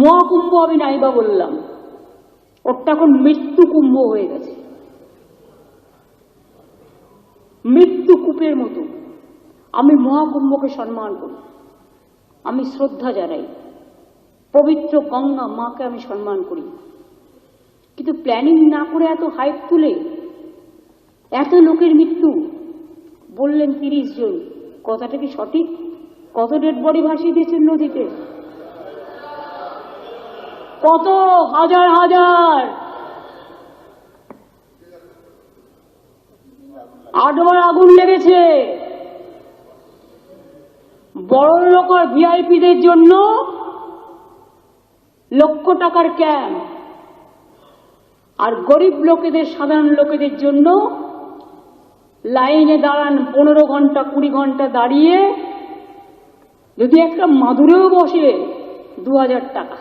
মহাকুম্ভ আমি নাইবা বললাম, ওটা এখন মৃত্যু কুম্ভ হয়ে গেছে, মৃত্যু কূপের মতো। আমি মহাকুম্ভকে সম্মান করি, আমি শ্রদ্ধা জানাই, পবিত্র গঙ্গা মাকে আমি সম্মান করি, কিন্তু প্ল্যানিং না করে এত হাইপ তুলে এত লোকের মৃত্যু বললেন 30 জন, কথাটা কি সঠিক? কত ডেড বডি ভাসিয়ে দিয়েছেন নদীতে? কত হাজার হাজার, 8 বার আগুন লেগেছে। বড় লোক আর ভিআইপিদের জন্য লক্ষ টাকার ক্যাম্প, আর গরিব লোকেদের, সাধারণ লোকেদের জন্য লাইনে দাঁড়ান 15 ঘন্টা 20 ঘন্টা দাঁড়িয়ে, যদি একটা মাদুরেও বসে 2000 টাকা,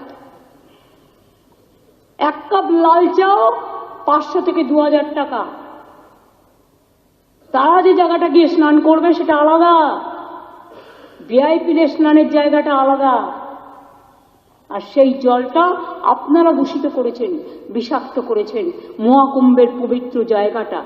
1 কাপ লাল চাও 500 থেকে 2000 টাকা। তারা যে জায়গাটা গিয়ে স্নান করবে সেটা আলাদা, ভিআইপিদের স্নানের জায়গাটা আলাদা, আর সেই জলটা আপনারা দূষিত করেছেন, বিষাক্ত করেছেন মহাকুম্ভের পবিত্র জায়গাটা।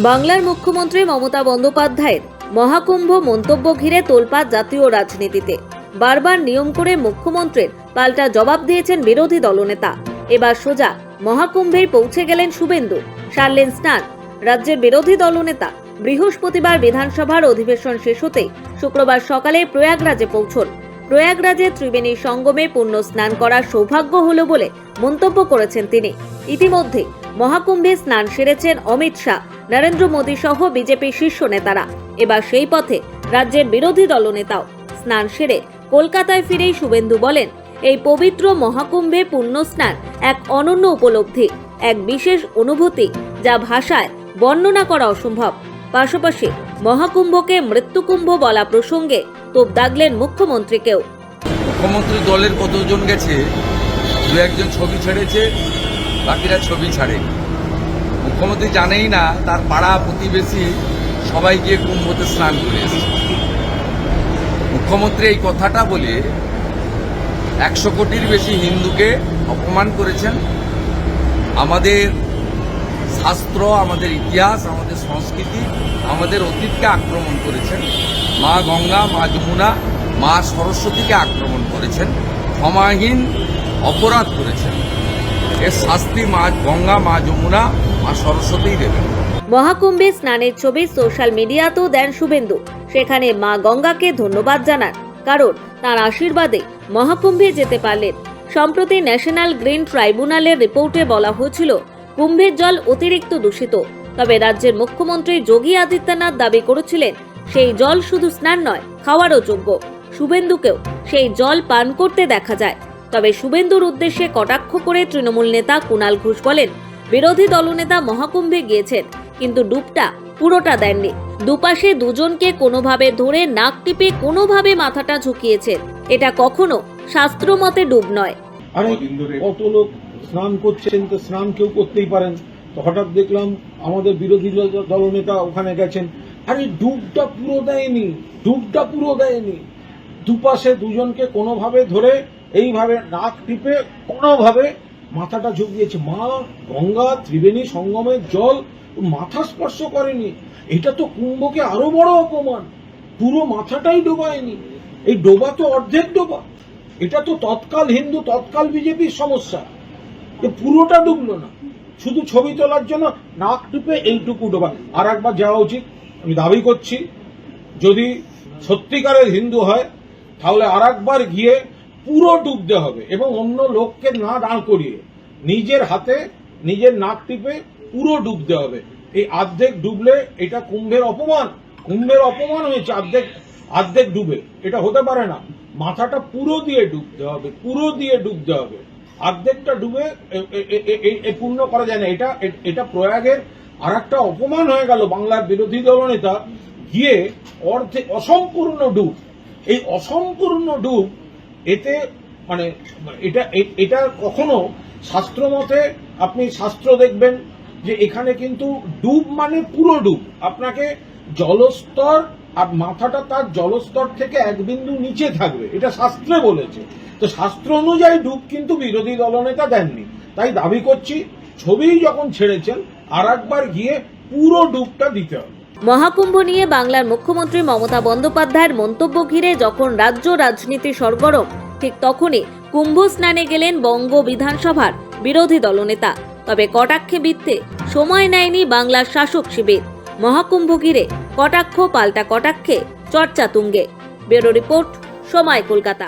বাংলার মুখ্যমন্ত্রী মমতা বন্দ্যোপাধ্যায়ের মহাকুম্ভ মন্তব্য ঘিরে তোলপাড় জাতীয় রাজনীতিতে। বারবার নিয়ম করে মুখ্যমন্ত্রীর পাল্টা জবাব দিয়েছেন বিরোধী দলনেতা। এবার সোজা মহাকুম্ভেই পৌঁছে গেলেন শুভেন্দু, সারলেন স্নান। রাজ্যের বিরোধী দলনেতা বৃহস্পতিবার বিধানসভার অধিবেশন শেষ হতেই শুক্রবার সকালে প্রয়াগরাজে পৌঁছন। প্রয়াগরাজে ত্রিবেণী সঙ্গমে পুণ্য স্নান করার সৌভাগ্য হলো বলে মন্তব্য করেছেন তিনি। ইতিমধ্যে মহাকুম্ভে স্নান সেরেছেন অমিত শাহ, নরেন্দ্র মোদী সহ বিজেপি শীর্ষ নেতারা। এবার সেই পথে রাজ্যের বিরোধী দলনেতাও। স্নান সেরে কলকাতায় ফিরেই শুভেন্দু বলেন, এই পবিত্র মহাকুম্ভে পুণ্য স্নান এক অনন্য উপলব্ধি, এক বিশেষ অনুভূতি যা ভাষায় বর্ণনা করা অসম্ভব। পাশাপাশি মহাকুম্ভকে মৃত্যুকুম্ভ বলা প্রসঙ্গে তোপ দাগলেন মুখ্যমন্ত্রীকেও। মুখ্যমন্ত্রী দলের কতজন গেছে, 2-1 ছবি ছেড়েছে, বাকিরা ছবি ছাড়ে। মুখ্যমন্ত্রী জানেই না তার পাড়া প্রতিবেশী সবাই গিয়ে কুম্ভতে স্নান করে এসেছে। মুখ্যমন্ত্রী এই কথাটা বলে 100 কোটির বেশি হিন্দুকে অপমান করেছেন। আমাদের শাস্ত্র, আমাদের ইতিহাস, আমাদের সংস্কৃতি, আমাদের অতীতকে আক্রমণ করেছেন। মা গঙ্গা, মা যমুনা, মা সরস্বতীকে আক্রমণ করেছেন, ক্ষমাহীন অপরাধ করেছেন। এর শাস্তি মা গঙ্গা, মা যমুনা, মা সরস্বতীই দেবেন। মহাকুম্ভে স্নানের ছবি সোশ্যাল মিডিয়াতেও দেন শুভেন্দু। সেখানে মা গঙ্গাকে ধন্যবাদ জানান, কারণ তার আশীর্বাদে মহাকুম্ভে যেতে পারলেন। সম্প্রতি ন্যাশনাল গ্রিন ট্রাইব্যুনালের রিপোর্টে বলা হয়েছিল কুম্ভের জল অতিরিক্ত দূষিত। তবে রাজ্যের মুখ্যমন্ত্রী যোগী আদিত্যনাথ দাবি করেছিলেন সেই জল শুধু স্নান নয়, খাওয়ারও যোগ্য। শুভেন্দুকেও সেই জল পান করতে দেখা যায়। তবে শুভেন্দুর উদ্দেশ্যে কটাক্ষ করে তৃণমূল নেতা কুণাল ঘোষ বলেন, বিরোধী দলনেতা মহাকুম্ভে গিয়েছেন, কিন্তু ডুবটা পুরোটা দেননি। দুপাশে দুজনকে কোনোভাবে ধরে নাক টিপে কোনোভাবে মাথাটা ঝুঁকিয়েছেন। এটা কখনো শাস্ত্রমতে ডুব নয়। আরে কত লোক স্নান করছেন, তো স্নান কেউ করতেই পারেন। তো হঠাৎ দেখলাম আমাদের বিরোধী দলনেতা ওখানে গেছেন। আরে ডুবটা পুরো দেয়নি, ডুবটা পুরো দেয়নি। দুপাশে দুজনকে কোনোভাবে ধরে এইভাবে নাক টিপে কোনোভাবে মাথাটা ঝুঁকিয়েছে। মা গঙ্গা ত্রিবেণী সঙ্গমের জল মাথা স্পর্শ করেনি। এটা তো কুম্ভকে আরো বড় অপমান। পুরো মাথাটাই ডোবায়নি। এই ডোবা তো অর্ধেক ডোবা। এটা তো তৎকাল হিন্দু, তৎকাল বিজেপির সমস্যা। পুরোটা ডুবলো না, শুধু ছবি তোলার জন্য নাক টিপে এইটুকু ডোবা। আর একবার যাওয়া উচিত। আমি দাবি করছি, যদি সত্যিকারের হিন্দু হয় তাহলে আর একবার গিয়ে পুরো ডুবতে হবে, এবং অন্য লোককে না দাঁড় করিয়ে নিজের হাতে নিজের নাক টিপে পুরো ডুবতে হবে। এই অর্ধেক ডুবলে এটা কুম্ভের অপমান। কুম্ভের অপমান হয়েছে অর্ধেক ডুবে। এটা হতে পারে না। মাথাটা পুরো দিয়ে ডুবতে হবে, পুরো দিয়ে ডুবতে হবে। অর্ধেকটা ডুবে পূর্ণ করা যায় না। এটা প্রয়াগের আর একটা অপমান হয়ে গেল। বাংলার বিরোধী দলনেতা গিয়ে অসম্পূর্ণ ডুব, এই অসম্পূর্ণ ডুব, এতে মানে এটা কখনো শাস্ত্র মতে, আপনি শাস্ত্র দেখবেন যে এখানে কিন্তু ডুব মানে পুরো ডুব। আপনাকে জলস্তর আর মাথাটা তার জলস্তর থেকে এক বিন্দু নিচে থাকবে, এটা শাস্ত্রে বলেছে। তো শাস্ত্র অনুযায়ী ডুব কিন্তু বিরোধী দলনেতা দেননি। তাই দাবি করছি, ছবি যখন ছেড়েছেন আর একবার গিয়ে পুরো ডুবটা দিতে হবে। মহাকুম্ভ নিয়ে বাংলার মুখ্যমন্ত্রী মমতা বন্দ্যোপাধ্যায়ের মন্তব্য ঘিরে যখন রাজ্য রাজনীতি সরগরম, ঠিক তখনই কুম্ভ স্নানে গেলেন বঙ্গ বিধানসভার বিরোধী দলনেতা। তবে কটাক্ষে বিদতে সময় নেয়নি বাংলার শাসক শিবির। মহাকুম্ভ ঘিরে কটাক্ষ পাল্টা কটাক্ষে চর্চা তুঙ্গে। ব্যুরো রিপোর্ট, সময়, কলকাতা।